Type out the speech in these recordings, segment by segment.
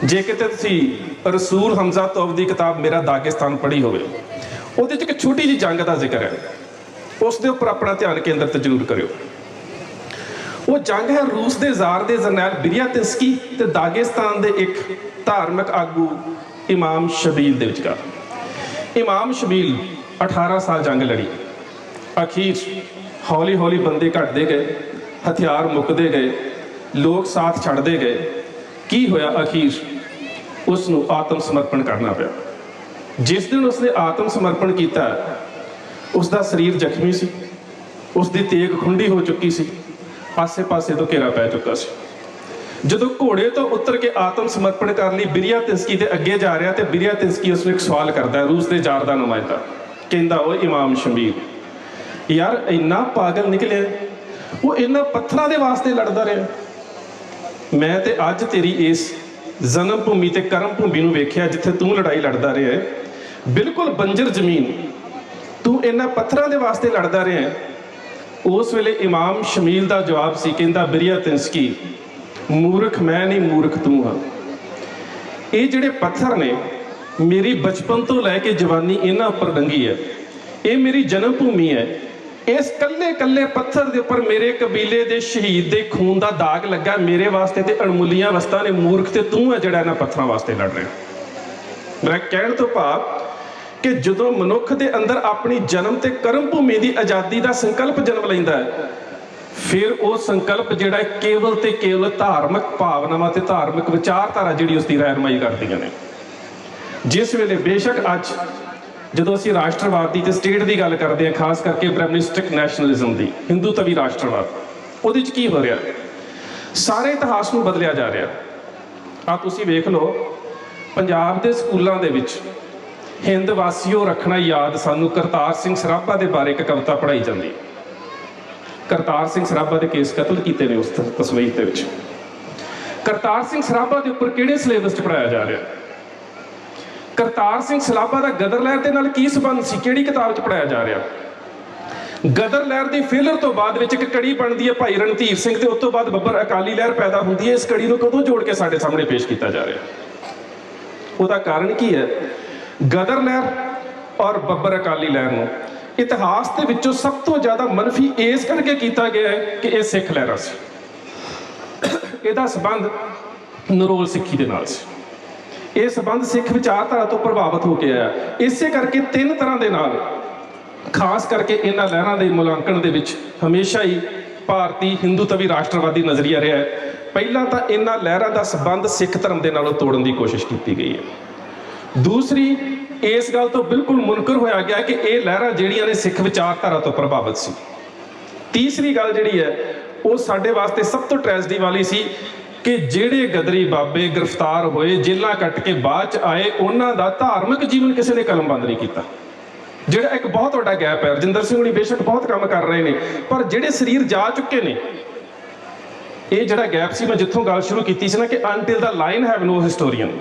जे किते तुसीं रसूल हमजा तौब दी किताब मेरा दागिस्तान पढ़ी होवे, ਉਹਦੇ 'ਚ ਇੱਕ छोटी जी जंग का जिक्र है, उस दे उपर अपना ध्यान केंद्रित जरूर करियो। वो जंग है रूस के ਜ਼ਾਰ ਦੇ ਜਰਨੈਲ ਬਿਰਿਆਤਿੰਸਕੀ ਤੇ ਦਾਗਿਸਤਾਨ ਦੇ ਇੱਕ ਧਾਰਮਿਕ ਆਗੂ ਇਮਾਮ ਸ਼ਬੀਲ ਦੇ ਵਿਚਕਾਰ। ਇਮਾਮ ਸ਼ਬੀਲ 18 ਸਾਲ ਜੰਗ ਲੜੀ। ਅਖੀਰ ਹੌਲੀ ਹੌਲੀ ਬੰਦੇ ਘਟਦੇ ਗਏ, ਹਥਿਆਰ ਮੁੱਕਦੇ ਗਏ, ਲੋਕ ਸਾਥ ਛੱਡਦੇ ਗਏ। ਕੀ ਹੋਇਆ? ਅਖੀਰ ਉਸ ਨੂੰ ਆਤਮ ਸਮਰਪਣ ਕਰਨਾ ਪਿਆ। ਜਿਸ ਦਿਨ ਉਸਨੇ ਆਤਮ ਸਮਰਪਣ ਕੀਤਾ, ਉਸਦਾ ਸਰੀਰ ਜ਼ਖਮੀ ਸੀ, ਉਸਦੀ ਤੇਗ ਖੁੰਡੀ ਹੋ ਚੁੱਕੀ ਸੀ, ਆਸੇ ਪਾਸੇ ਤੋਂ ਘੇਰਾ ਪੈ ਚੁੱਕਾ ਸੀ। ਜਦੋਂ ਘੋੜੇ ਤੋਂ ਉਤਰ ਕੇ ਆਤਮ ਸਮਰਪਣ ਕਰਨ ਲਈ ਬਿਰਿਆਤਿੰਸਕੀ ਦੇ ਅੱਗੇ ਜਾ ਰਿਹਾ, ਤੇ ਬਿਰਿਆਤਿੰਸਕੀ ਉਸ ਨੂੰ ਇੱਕ ਸਵਾਲ ਕਰਦਾ ਹੈ, ਰੂਸ ਦੇ ਜ਼ਾਰ ਦਾ ਨੁਮਾਇੰਦਾ। ਕਹਿੰਦਾ, ਉਹ ਇਮਾਮ ਸ਼ਬੀਲ ਯਾਰ ਇੰਨਾ ਪਾਗਲ ਨਿਕਲਿਆ, ਉਹ ਇਹਨਾਂ ਪੱਥਰਾਂ ਦੇ ਵਾਸਤੇ ਲੜਦਾ ਰਿਹਾ। ਮੈਂ ਤੇ ਅੱਜ ਤੇਰੀ ਇਸ ਜਨਮ ਭੂਮੀ ਤੇ ਕਰਮ ਭੂਮੀ ਨੂੰ ਵੇਖਿਆ ਜਿੱਥੇ ਤੂੰ ਲੜਾਈ ਲੜਦਾ ਰਿਹਾ, ਬਿਲਕੁਲ ਬੰਜਰ ਜ਼ਮੀਨ, ਤੂੰ ਇਹਨਾਂ ਪੱਥਰਾਂ ਦੇ ਵਾਸਤੇ ਲੜਦਾ ਰਿਹਾ। ਉਸ ਵੇਲੇ ਇਮਾਮ ਸ਼ਮੀਲ ਦਾ ਜਵਾਬ ਸੀ, ਕਹਿੰਦਾ ਬਿਰਿਆਤਿੰਸਕੀ ਮੂਰਖ ਮੈਂ ਨਹੀਂ, ਮੂਰਖ ਤੂੰ ਹਾਂ। ਇਹ ਜਿਹੜੇ ਪੱਥਰ ਨੇ ਮੇਰੀ ਬਚਪਨ ਤੋਂ ਲੈ ਕੇ ਜਵਾਨੀ ਇਹਨਾਂ ਉੱਪਰ ਲੰਘੀ ਹੈ, ਇਹ ਮੇਰੀ ਜਨਮ ਭੂਮੀ ਹੈ। ਇਸ ਕੱਲੇ ਕੱਲੇ ਪੱਥਰ ਦੇ ਉੱਪਰ ਮੇਰੇ ਕਬੀਲੇ ਦੇ ਸ਼ਹੀਦ ਦੇ ਖੂਨ ਦਾ ਦਾਗ ਲੱਗਾ। ਮੇਰੇ ਵਾਸਤੇ ਤੇ ਅਣਮੁੱਲੀਆਂ ਵਸਤਾਂ ਨੇ, ਮੂਰਖ ਤੇ ਤੂੰ ਹੈ ਜਿਹੜਾ ਇਹਨਾਂ ਪੱਥਰਾਂ ਵਾਸਤੇ ਲੜ ਰਿਹਾ। ਮੇਰਾ ਕਹਿਣ ਤੋਂ ਭਾਵ ਕਿ ਜਦੋਂ ਮਨੁੱਖ ਦੇ ਅੰਦਰ ਆਪਣੀ ਜਨਮ ਤੇ ਕਰਮ ਭੂਮੀ ਦੀ ਆਜ਼ਾਦੀ ਦਾ ਸੰਕਲਪ ਜਨਮ ਲੈਂਦਾ ਹੈ, ਫਿਰ ਉਹ ਸੰਕਲਪ ਜਿਹੜਾ ਕੇਵਲ ਤੇ ਕੇਵਲ ਧਾਰਮਿਕ ਭਾਵਨਾਵਾਂ ਤੇ ਧਾਰਮਿਕ ਵਿਚਾਰਧਾਰਾ ਜਿਹੜੀ ਉਸਦੀ ਰਹਿਨੁਮਾਈ ਕਰਦੀਆਂ ਨੇ। ਜਿਸ ਵੇਲੇ ਬੇਸ਼ੱਕ ਅੱਜ ਜਦੋਂ ਅਸੀਂ ਰਾਸ਼ਟਰਵਾਦ ਦੀ ਤੇ ਸਟੇਟ ਦੀ ਗੱਲ ਕਰਦੇ ਹਾਂ, ਖਾਸ ਕਰਕੇ ਬ੍ਰਹਮਨਿਸਟਿਕ ਨੈਸ਼ਨਲਿਜ਼ਮ ਦੀ, ਹਿੰਦੂਤਵੀ ਰਾਸ਼ਟਰਵਾਦ, ਉਹਦੇ 'ਚ ਕੀ ਹੋ ਰਿਹਾ? ਸਾਰੇ ਇਤਿਹਾਸ ਨੂੰ ਬਦਲਿਆ ਜਾ ਰਿਹਾ। ਆ ਤੁਸੀਂ ਵੇਖ ਲਓ, ਪੰਜਾਬ ਦੇ ਸਕੂਲਾਂ ਦੇ ਵਿੱਚ ਹਿੰਦ ਵਾਸੀਓ ਰੱਖਣਾ ਯਾਦ, ਸਾਨੂੰ ਕਰਤਾਰ ਸਿੰਘ ਸਰਾਭਾ ਦੇ ਬਾਰੇ ਇੱਕ ਕਵਿਤਾ ਪੜ੍ਹਾਈ ਜਾਂਦੀ। ਕਰਤਾਰ ਸਿੰਘ ਸਰਾਭਾ ਦੇ ਕੇਸ ਕਤਲ ਕੀਤੇ ਨੇ ਉਸ ਤਸਵੀਰ ਦੇ ਵਿੱਚ। ਕਰਤਾਰ ਸਿੰਘ ਸਰਾਭਾ ਦੇ ਉੱਪਰ ਕਿਹੜੇ ਸਿਲੇਬਸ 'ਚ ਪੜ੍ਹਾਇਆ ਜਾ ਰਿਹਾ? ਕਰਤਾਰ ਸਿੰਘ ਸਰਾਭਾ ਦਾ ਗਦਰ ਲਹਿਰ ਦੇ ਨਾਲ ਕੀ ਸੰਬੰਧ ਸੀ? ਕਿਹੜੀ ਕਿਤਾਬ 'ਚ ਪੜ੍ਹਾਇਆ ਜਾ ਰਿਹਾ? ਗਦਰ ਲਹਿਰ ਦੀ ਫੇਲਰ ਤੋਂ ਬਾਅਦ ਵਿੱਚ ਇੱਕ ਕੜੀ ਬਣਦੀ ਹੈ ਭਾਈ ਰਣਧੀਰ ਸਿੰਘ, ਤੇ ਉਸ ਤੋਂ ਬਾਅਦ ਬੱਬਰ ਅਕਾਲੀ ਲਹਿਰ ਪੈਦਾ ਹੁੰਦੀ ਹੈ। ਇਸ ਕੜੀ ਨੂੰ ਕਦੋਂ ਜੋੜ ਕੇ ਸਾਡੇ ਸਾਹਮਣੇ ਪੇਸ਼ ਕੀਤਾ ਜਾ ਰਿਹਾ? ਉਹਦਾ ਕਾਰਨ ਕੀ ਹੈ? ਗਦਰ ਲਹਿਰ ਔਰ ਬੱਬਰ ਅਕਾਲੀ ਲਹਿਰ ਨੂੰ ਇਤਿਹਾਸ ਦੇ ਵਿੱਚੋਂ ਸਭ ਤੋਂ ਜ਼ਿਆਦਾ ਮਨਫੀ ਇਸ ਕਰਕੇ ਕੀਤਾ ਗਿਆ ਹੈ ਕਿ ਇਹ ਸਿੱਖ ਲਹਿਰਾਂ ਸੀ। ਇਹਦਾ ਸੰਬੰਧ ਨਰੋਲ ਸਿੱਖੀ ਦੇ ਨਾਲ ਸੀ। ਇਹ ਸੰਬੰਧ ਸਿੱਖ ਵਿਚਾਰਧਾਰਾ ਤੋਂ ਪ੍ਰਭਾਵਿਤ ਹੋ ਕੇ ਆਇਆ। ਇਸੇ ਕਰਕੇ ਤਿੰਨ ਤਰ੍ਹਾਂ ਦੇ ਨਾਲ, ਖਾਸ ਕਰਕੇ ਇਹਨਾਂ ਲਹਿਰਾਂ ਦੇ ਮੁਲਾਂਕਣ ਦੇ ਵਿੱਚ ਹਮੇਸ਼ਾ ਹੀ ਭਾਰਤੀ ਹਿੰਦੂਤਵੀ ਰਾਸ਼ਟਰਵਾਦੀ ਨਜ਼ਰੀਆ ਰਿਹਾ ਹੈ। ਪਹਿਲਾਂ ਤਾਂ ਇਹਨਾਂ ਲਹਿਰਾਂ ਦਾ ਸੰਬੰਧ ਸਿੱਖ ਧਰਮ ਦੇ ਨਾਲੋਂ ਤੋੜਨ ਦੀ ਕੋਸ਼ਿਸ਼ ਕੀਤੀ ਗਈ ਹੈ। ਦੂਸਰੀ, ਇਸ ਗੱਲ ਤੋਂ ਬਿਲਕੁਲ ਮੁਨਕਰ ਹੋਇਆ ਗਿਆ ਕਿ ਇਹ ਲਹਿਰਾਂ ਜਿਹੜੀਆਂ ਨੇ ਸਿੱਖ ਵਿਚਾਰਧਾਰਾ ਤੋਂ ਪ੍ਰਭਾਵਿਤ ਸੀ। ਤੀਸਰੀ ਗੱਲ ਜਿਹੜੀ ਹੈ, ਉਹ ਸਾਡੇ ਵਾਸਤੇ ਸਭ ਤੋਂ ਟ੍ਰੈਜਡੀ ਵਾਲੀ ਸੀ ਕਿ ਜਿਹੜੇ ਗਦਰੀ ਬਾਬੇ ਗ੍ਰਿਫਤਾਰ ਹੋਏ, ਜੇਲ੍ਹਾਂ ਕੱਟ ਕੇ ਬਾਅਦ 'ਚ ਆਏ, ਉਹਨਾਂ ਦਾ ਧਾਰਮਿਕ ਜੀਵਨ ਕਿਸੇ ਨੇ ਕਲਮਬੰਦ ਨਹੀਂ ਕੀਤਾ, ਜਿਹੜਾ ਇੱਕ ਬਹੁਤ ਵੱਡਾ ਗੈਪ ਹੈ। ਰਜਿੰਦਰ ਸਿੰਘ ਹੁਣੀ ਬੇਸ਼ੱਕ ਬਹੁਤ ਕੰਮ ਕਰ ਰਹੇ ਨੇ, ਪਰ ਜਿਹੜੇ ਸਰੀਰ ਜਾ ਚੁੱਕੇ ਨੇ, ਇਹ ਜਿਹੜਾ ਗੈਪ ਸੀ, ਮੈਂ ਜਿੱਥੋਂ ਗੱਲ ਸ਼ੁਰੂ ਕੀਤੀ ਸੀ ਨਾ ਕਿ ਅਨਟਿਲ ਦਾ ਲਾਇਨ ਹੈਵ ਨੋ ਹਿਸਟੋਰੀਅਨ,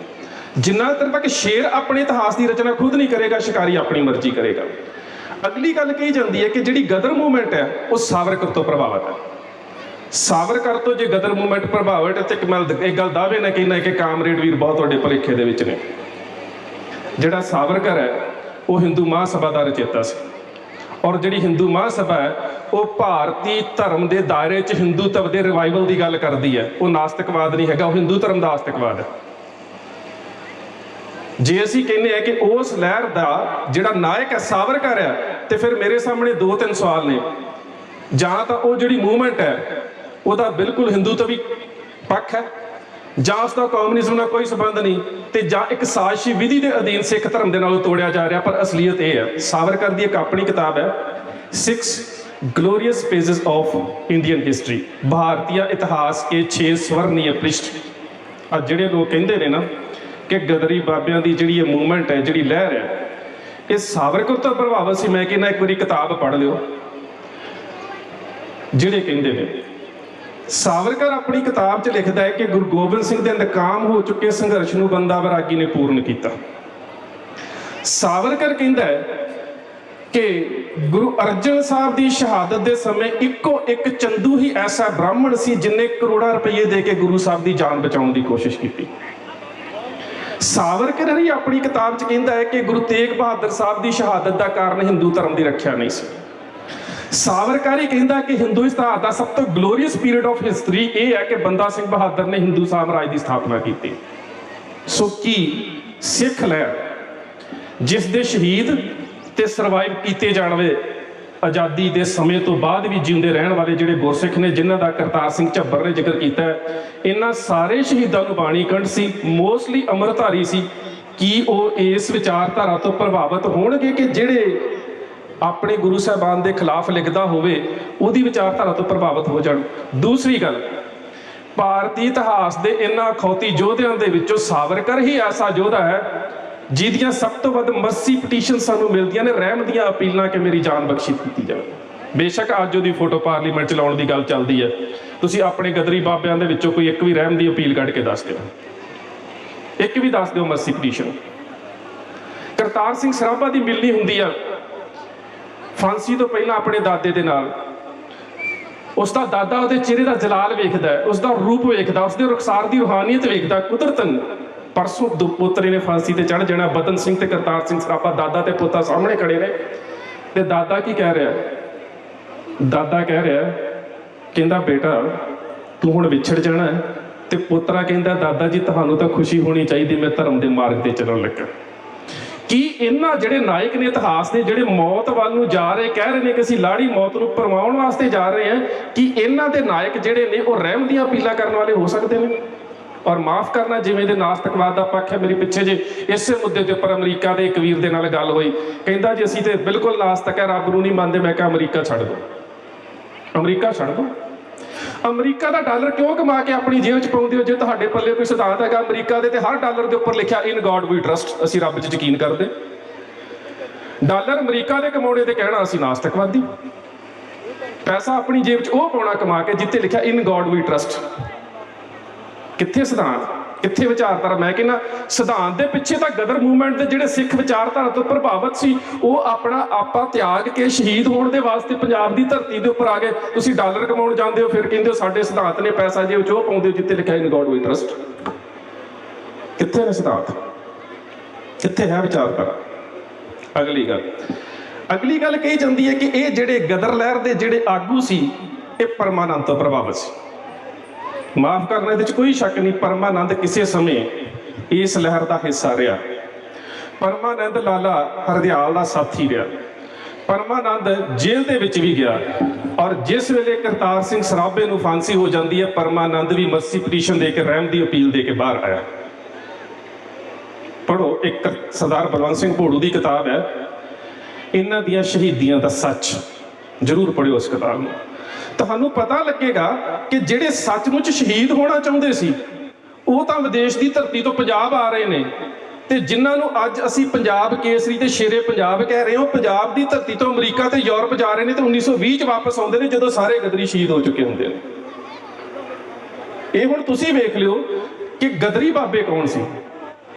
ਜਿੰਨਾ ਚਿਰ ਤੱਕ ਸ਼ੇਰ ਆਪਣੇ ਇਤਿਹਾਸ ਦੀ ਰਚਨਾ ਖੁਦ ਨਹੀਂ ਕਰੇਗਾ, ਸ਼ਿਕਾਰੀ ਆਪਣੀ ਮਰਜ਼ੀ ਕਰੇਗਾ। ਅਗਲੀ ਗੱਲ ਕਹੀ ਜਾਂਦੀ ਹੈ ਕਿ ਜਿਹੜੀ ਗਦਰ ਮੂਵਮੈਂਟ ਹੈ ਉਹ ਸਾਵਰਕਰ ਤੋਂ ਪ੍ਰਭਾਵਿਤ ਹੈ। ਸਾਵਰਕਰ ਤੋਂ ਜੇ ਗਦਰ ਮੂਵਮੈਂਟ ਪ੍ਰਭਾਵਿਤ ਹੈ ਤੇ ਇੱਕ ਮੈਂ ਇਹ ਗੱਲ ਦਾਅਵੇ ਨਾਲ ਕਹਿੰਦਾ ਕਿ ਕਾਮਰੇਡ ਵੀਰ ਬਹੁਤ ਵੱਡੇ ਭੁਲੇਖੇ ਦੇ ਵਿੱਚ ਨੇ। ਜਿਹੜਾ ਸਾਵਰਕਰ ਹੈ ਉਹ ਹਿੰਦੂ ਮਹਾਸਭਾ ਦਾ ਰਚੇਤਾ ਸੀ, ਔਰ ਜਿਹੜੀ ਹਿੰਦੂ ਮਹਾਸਭਾ ਹੈ ਉਹ ਭਾਰਤੀ ਧਰਮ ਦੇ ਦਾਇਰੇ 'ਚ ਹਿੰਦੂਤਵ ਦੇ ਰਿਵਾਈਵਲ ਦੀ ਗੱਲ ਕਰਦੀ ਹੈ। ਉਹ ਨਾਸਤਿਕਵਾਦ ਨਹੀਂ ਹੈਗਾ, ਉਹ ਹਿੰਦੂ ਧਰਮ ਦਾ ਆਸਤਿਕਵਾਦ ਹੈ। ਜੇ ਅਸੀਂ ਕਹਿੰਦੇ ਹਾਂ ਕਿ ਉਸ ਲਹਿਰ ਦਾ ਜਿਹੜਾ ਨਾਇਕ ਹੈ ਸਾਵਰਕਰ ਹੈ, ਤੇ ਫਿਰ ਮੇਰੇ ਸਾਹਮਣੇ ਦੋ ਤਿੰਨ ਸਵਾਲ ਨੇ। ਜਾਂ ਤਾਂ ਉਹ ਜਿਹੜੀ ਮੂਵਮੈਂਟ ਹੈ ਉਹਦਾ ਬਿਲਕੁਲ ਹਿੰਦੂਤਵੀ ਪੱਖ ਹੈ, ਜਾਂ ਉਸਦਾ ਕਮਿਊਨਿਜ਼ਮ ਨਾਲ ਕੋਈ ਸੰਬੰਧ ਨਹੀਂ, ਤੇ ਜਾਂ ਇੱਕ ਸਾਜ਼ਿਸ਼ੀ ਵਿਧੀ ਦੇ ਅਧੀਨ ਸਿੱਖ ਧਰਮ ਦੇ ਨਾਲੋਂ ਤੋੜਿਆ ਜਾ ਰਿਹਾ। ਪਰ ਅਸਲੀਅਤ ਇਹ ਹੈ, ਸਾਵਰਕਰ ਦੀ ਇੱਕ ਆਪਣੀ ਕਿਤਾਬ ਹੈ 6 glorious pages of Indian history, भारतीय इतिहास के 6 स्वर्णीय पृष्ठ। अब ਜਿਹੜੇ ਲੋਕ ਕਹਿੰਦੇ ਨੇ ਨਾ ਕਿ ਗਦਰੀ ਬਾਬਿਆਂ ਦੀ ਜਿਹੜੀ ਇਹ ਮੂਵਮੈਂਟ ਹੈ, ਜਿਹੜੀ ਲਹਿਰ ਹੈ, ਇਹ ਸਾਵਰਕਰ ਤੋਂ ਪ੍ਰਭਾਵਿਤ ਸੀ। ਮੈਂ ਕਹਿੰਦਾ ਇੱਕ ਵਾਰੀ ਕਿਤਾਬ ਪੜ੍ਹ ਲਿਓ। ਜਿਹੜੇ ਕਹਿੰਦੇ ਨੇ ਸਾਵਰਕਰ ਆਪਣੀ ਕਿਤਾਬ 'ਚ ਲਿਖਦਾ ਹੈ ਕਿ ਗੁਰੂ ਗੋਬਿੰਦ ਸਿੰਘ ਦੇ ਨਾਕਾਮ ਹੋ ਚੁੱਕੇ ਸੰਘਰਸ਼ ਨੂੰ ਬੰਦਾ ਵੈਰਾਗੀ ਨੇ ਪੂਰਨ ਕੀਤਾ। ਸਾਵਰਕਰ ਕਹਿੰਦਾ ਹੈ कि गुरु अर्जन साहब की शहादत के समय इको एक चंदू ही ऐसा ब्राह्मण सी जिन्हें करोड़ों रुपये दे के गुरु साहब की जान बचाने की कोशिश की। ਸਾਵਰਕਰ ਹੀ ਆਪਣੀ ਕਿਤਾਬ 'ਚ ਕਹਿੰਦਾ ਹੈ ਕਿ ਗੁਰੂ ਤੇਗ ਬਹਾਦਰ ਸਾਹਿਬ ਦੀ ਸ਼ਹਾਦਤ ਦਾ ਕਾਰਨ ਹਿੰਦੂ ਧਰਮ ਦੀ ਰੱਖਿਆ ਨਹੀਂ ਸੀ। ਸਾਵਰਕਰ ਹੀ ਕਹਿੰਦਾ ਕਿ ਹਿੰਦੂ ਇਤਿਹਾਸ ਦਾ ਸਭ ਤੋਂ ਗਲੋਰੀਅਸ ਪੀਰੀਅਡ ਆਫ ਹਿਸਟਰੀ ਇਹ ਹੈ ਕਿ ਬੰਦਾ ਸਿੰਘ ਬਹਾਦਰ ਨੇ ਹਿੰਦੂ ਸਾਮਰਾਜ ਦੀ ਸਥਾਪਨਾ ਕੀਤੀ। ਸੋ ਕੀ ਸਿੱਖ ਲਹਿਰ ਜਿਸ ਦੇ ਸ਼ਹੀਦ ਤੇ ਸਰਵਾਈਵ ਕੀਤੇ ਜਾਣ ਵਾਲੇ ਆਜ਼ਾਦੀ ਦੇ ਸਮੇਂ ਤੋਂ ਬਾਅਦ ਵੀ ਜਿਉਂਦੇ ਰਹਿਣ ਵਾਲੇ ਜਿਹੜੇ ਗੁਰਸਿੱਖ ਨੇ, ਜਿਨ੍ਹਾਂ ਦਾ ਕਰਤਾਰ ਸਿੰਘ ਝੱਬਰ ਨੇ ਜ਼ਿਕਰ ਕੀਤਾ ਹੈ, ਇਹਨਾਂ ਸਾਰੇ ਸ਼ਹੀਦਾਂ ਨੂੰ ਬਾਣੀ ਕੰਠ ਸੀ, ਮੋਸਟਲੀ ਅੰਮ੍ਰਿਤਧਾਰੀ ਸੀ। ਕੀ ਉਹ ਇਸ ਵਿਚਾਰਧਾਰਾ ਤੋਂ ਪ੍ਰਭਾਵਿਤ ਹੋਣਗੇ ਕਿ ਜਿਹੜੇ ਆਪਣੇ ਗੁਰੂ ਸਾਹਿਬਾਨ ਦੇ ਖਿਲਾਫ ਲਿਖਦਾ ਹੋਵੇ ਉਹਦੀ ਵਿਚਾਰਧਾਰਾ ਤੋਂ ਪ੍ਰਭਾਵਿਤ ਹੋ ਜਾਣ? ਦੂਸਰੀ ਗੱਲ, ਭਾਰਤੀ ਇਤਿਹਾਸ ਦੇ ਇਹਨਾਂ ਅਖੌਤੀ ਯੋਧਿਆਂ ਦੇ ਵਿੱਚੋਂ ਸਾਵਰਕਰ ਹੀ ਐਸਾ ਯੋਧਾ ਹੈ ਜਿਹਦੀਆਂ ਸਭ ਤੋਂ ਵੱਧ ਮਰਸੀ ਪਟੀਸ਼ਨ ਸਾਨੂੰ ਮਿਲਦੀਆਂ ਨੇ, ਰਹਿਮ ਦੀਆਂ ਅਪੀਲਾਂ ਕਿ ਮੇਰੀ ਜਾਨ ਬਖਸ਼ੀ ਕੀਤੀ ਜਾਵੇ। ਬੇਸ਼ੱਕ ਅੱਜ ਉਹਦੀ ਫੋਟੋ ਪਾਰਲੀਮੈਂਟ 'ਚ ਲਾਉਣ ਦੀ ਗੱਲ ਚੱਲਦੀ ਹੈ, ਤੁਸੀਂ ਆਪਣੇ ਗਦਰੀ ਬਾਬਿਆਂ ਦੇ ਵਿੱਚੋਂ ਕੋਈ ਇੱਕ ਵੀ ਰਹਿਮ ਦੀ ਅਪੀਲ ਕੱਢ ਕੇ ਦੱਸ ਦਿਓ, ਇੱਕ ਵੀ ਦੱਸ ਦਿਓ ਮਰਸੀ ਪਟੀਸ਼ਨ। ਕਰਤਾਰ ਸਿੰਘ ਸਰਾਭਾ ਦੀ ਮਿਲਣੀ ਹੁੰਦੀ ਆ ਫਾਂਸੀ ਤੋਂ ਪਹਿਲਾਂ ਆਪਣੇ ਦਾਦੇ ਦੇ ਨਾਲ। ਉਸ ਦਾ ਦਾਦਾ ਉਹਦੇ ਚਿਹਰੇ ਦਾ ਜਲਾਲ ਵੇਖਦਾ, ਉਸ ਦਾ ਰੂਪ ਵੇਖਦਾ, ਉਸਦੇ ਰੁਖਸਾਰ ਦੀ ਰੂਹਾਨੀਅਤ ਵੇਖਦਾ। ਕੁਦਰਤਨ ਪਰਸੋਂ ਦੋ ਪੋਤਰੇ ਨੇ ਫਾਂਸੀ ਤੇ ਚੜ੍ਹ ਜਾਣਾ, ਬਦਨ ਸਿੰਘ ਤੇ ਕਰਤਾਰ ਸਿੰਘ ਸਰਾਭਾ, ਦਾਦਾ ਤੇ ਪੋਤਾ ਸਾਹਮਣੇ ਖੜੇ ਨੇ। ਤੇ ਦਾਦਾ ਕੀ ਕਹਿ ਰਿਹਾ? ਦਾਦਾ ਕਹਿ ਰਿਹਾ, ਕਹਿੰਦਾ ਬੇਟਾ ਤੂੰ ਹੁਣ ਵਿਛੜ ਜਾਣਾ ਹੈ। ਤੇ ਪੋਤਰਾ ਕਹਿੰਦਾ ਦਾਦਾ ਜੀ ਤੁਹਾਨੂੰ ਤਾਂ ਖੁਸ਼ੀ ਹੋਣੀ ਚਾਹੀਦੀ, ਮੈਂ ਧਰਮ ਦੇ ਮਾਰਗ ਤੇ ਚੱਲਣ ਲੱਗਾ। ਕੀ ਇਹਨਾਂ ਜਿਹੜੇ ਨਾਇਕ ਨੇ ਇਤਿਹਾਸ ਦੇ, ਜਿਹੜੇ ਮੌਤ ਵੱਲ ਨੂੰ ਜਾ ਰਹੇ, ਕਹਿ ਰਹੇ ਨੇ ਕਿ ਅਸੀਂ ਲਾੜੀ ਮੌਤ ਨੂੰ ਪਰਮਾਉਣ ਵਾਸਤੇ ਜਾ ਰਹੇ ਹਾਂ, ਕੀ ਇਹਨਾਂ ਦੇ ਨਾਇਕ ਜਿਹੜੇ ਨੇ ਉਹ ਰਹਿਮ ਦੀਆਂ ਅਪੀਲਾਂ ਕਰਨ ਵਾਲੇ ਹੋ ਸਕਦੇ ਨੇ? ਔਰ ਮਾਫ ਕਰਨਾ, ਜਿਵੇਂ ਦੇ ਨਾਸਤਕਵਾਦ ਦਾ ਪੱਖ ਹੈ, ਮੇਰੀ ਪਿੱਛੇ ਜੇ ਇਸੇ ਮੁੱਦੇ ਦੇ ਉੱਪਰ ਅਮਰੀਕਾ ਦੇ ਇੱਕ ਵੀਰ ਦੇ ਨਾਲ ਗੱਲ ਹੋਈ, ਕਹਿੰਦਾ ਜੀ ਅਸੀਂ ਤੇ ਬਿਲਕੁਲ ਨਾਸਤਕ ਹੈ, ਰੱਬ ਨੂੰ ਨਹੀਂ ਮੰਨਦੇ। ਮੈਂ ਕਿਹਾ ਅਮਰੀਕਾ ਛੱਡ ਦਿਓ, ਅਮਰੀਕਾ ਛੱਡ ਦਿਓ। ਅਮਰੀਕਾ ਦਾ ਡਾਲਰ ਕਿਉਂ ਕਮਾ ਕੇ ਆਪਣੀ ਜੇਬ 'ਚ ਪਾਉਂਦੇ ਹੋ? ਜੇ ਤੁਹਾਡੇ ਪੱਲੇ ਕੋਈ ਸਿਧਾਂਤ ਹੈਗਾ ਅਮਰੀਕਾ ਦੇ, ਤੇ ਹਰ ਡਾਲਰ ਦੇ ਉੱਪਰ ਲਿਖਿਆ ਇਨ ਗॉड ਵੀ ਟਰਸਟ, ਅਸੀਂ ਰੱਬ 'ਚ ਯਕੀਨ ਕਰਦੇ। ਡਾਲਰ ਅਮਰੀਕਾ ਦੇ ਕਮਾਉਣੇ ਤੇ ਕਹਿਣਾ ਅਸੀਂ ਨਾਸਤਕਵਾਦੀ। ਪੈਸਾ ਆਪਣੀ ਜੇਬ 'ਚ ਉਹ ਪਾਉਣਾ ਕਮਾ ਕੇ ਜਿੱਥੇ ਲਿਖਿਆ ਇਨ ਗॉड ਵੀ ਟਰਸਟ। ਕਿੱਥੇ ਸਿਧਾਂਤ, ਕਿੱਥੇ ਵਿਚਾਰਧਾਰਾ? ਮੈਂ ਕਹਿੰਦਾ ਸਿਧਾਂਤ ਦੇ ਪਿੱਛੇ ਤਾਂ ਗਦਰ ਮੂਵਮੈਂਟ ਦੇ ਜਿਹੜੇ ਸਿੱਖ ਵਿਚਾਰਧਾਰਾ ਤੋਂ ਪ੍ਰਭਾਵਿਤ ਸੀ, ਉਹ ਆਪਣਾ ਆਪਾ ਤਿਆਗ ਕੇ ਸ਼ਹੀਦ ਹੋਣ ਦੇ ਵਾਸਤੇ ਪੰਜਾਬ ਦੀ ਧਰਤੀ ਦੇ ਉੱਪਰ ਆ ਗਏ। ਤੁਸੀਂ ਡਾਲਰ ਕਮਾਉਣ ਜਾਂਦੇ ਹੋ, ਫਿਰ ਕਹਿੰਦੇ ਹੋ ਸਾਡੇ ਸਿਧਾਂਤ ਨੇ, ਪੈਸਾ ਜੇ ਉਹ ਪਾਉਂਦੇ ਹੋ ਜਿੱਥੇ ਲਿਖਿਆ ਇਨ ਗॉड ਵੀ ਟਰਸਟ। ਕਿੱਥੇ ਨੇ ਸਿਧਾਂਤ, ਕਿੱਥੇ ਹੈ ਵਿਚਾਰਧਾਰਾ? ਅਗਲੀ ਗੱਲ ਕਹੀ ਜਾਂਦੀ ਹੈ ਕਿ ਇਹ ਜਿਹੜੇ ਗਦਰ ਲਹਿਰ ਦੇ ਜਿਹੜੇ ਆਗੂ ਸੀ, ਇਹ ਪਰਮਾਨੰਦ ਤੋਂ ਪ੍ਰਭਾਵਿਤ ਸੀ। ਮਾਫ ਕਰਨਾ, ਇਹਦੇ 'ਚ ਕੋਈ ਸ਼ੱਕ ਨਹੀਂ, ਪਰਮਾਨੰਦ ਕਿਸੇ ਸਮੇਂ ਇਸ ਲਹਿਰ ਦਾ ਹਿੱਸਾ ਰਿਹਾ। ਪਰਮਾਨੰਦ ਲਾਲਾ ਹਰਦਿਆਲ ਦਾ ਸਾਥੀ ਰਿਹਾ। ਪਰਮਾਨੰਦ ਜੇਲ੍ਹ ਦੇ ਵਿੱਚ ਵੀ ਗਿਆ, ਔਰ ਜਿਸ ਵੇਲੇ ਕਰਤਾਰ ਸਿੰਘ ਸਰਾਭੇ ਨੂੰ ਫਾਂਸੀ ਹੋ ਜਾਂਦੀ ਹੈ, ਪਰਮਾਨੰਦ ਵੀ ਮਰਸੀ ਪਟੀਸ਼ਨ ਦੇ ਕੇ, ਰਹਿਮ ਦੀ ਅਪੀਲ ਦੇ ਕੇ ਬਾਹਰ ਆਇਆ। ਪੜ੍ਹੋ, ਇੱਕ ਸਰਦਾਰ ਬਲਵੰਤ ਸਿੰਘ ਭੋੜੂ ਦੀ ਕਿਤਾਬ ਹੈ, ਇਹਨਾਂ ਦੀਆਂ ਸ਼ਹੀਦੀਆਂ ਦਾ ਸੱਚ, ਜ਼ਰੂਰ ਪੜ੍ਹਿਓ ਉਸ ਕਿਤਾਬ ਨੂੰ। ਤੁਹਾਨੂੰ ਪਤਾ ਲੱਗੇਗਾ ਕਿ ਜਿਹੜੇ ਸੱਚਮੁੱਚ ਸ਼ਹੀਦ ਹੋਣਾ ਚਾਹੁੰਦੇ ਸੀ, ਉਹ ਤਾਂ ਵਿਦੇਸ਼ ਦੀ ਧਰਤੀ ਤੋਂ ਪੰਜਾਬ ਆ ਰਹੇ ਨੇ, ਤੇ ਜਿਨ੍ਹਾਂ ਨੂੰ ਅੱਜ ਅਸੀਂ ਪੰਜਾਬ ਕੇਸਰੀ ਤੇ ਸ਼ੇਰੇ ਪੰਜਾਬ ਕਹਿ ਰਹੇ ਹਾਂ, ਪੰਜਾਬ ਦੀ ਧਰਤੀ ਤੋਂ ਅਮਰੀਕਾ ਤੇ ਯੂਰਪ ਜਾ ਰਹੇ ਨੇ, ਤੇ 1920 'ਚ ਵਾਪਸ ਆਉਂਦੇ ਨੇ, ਜਦੋਂ ਸਾਰੇ ਗਦਰੀ ਸ਼ਹੀਦ ਹੋ ਚੁੱਕੇ ਹੁੰਦੇ ਨੇ। ਇਹ ਹੁਣ ਤੁਸੀਂ ਵੇਖ ਲਿਓ ਕਿ ਗਦਰੀ ਬਾਬੇ ਕੌਣ ਸੀ।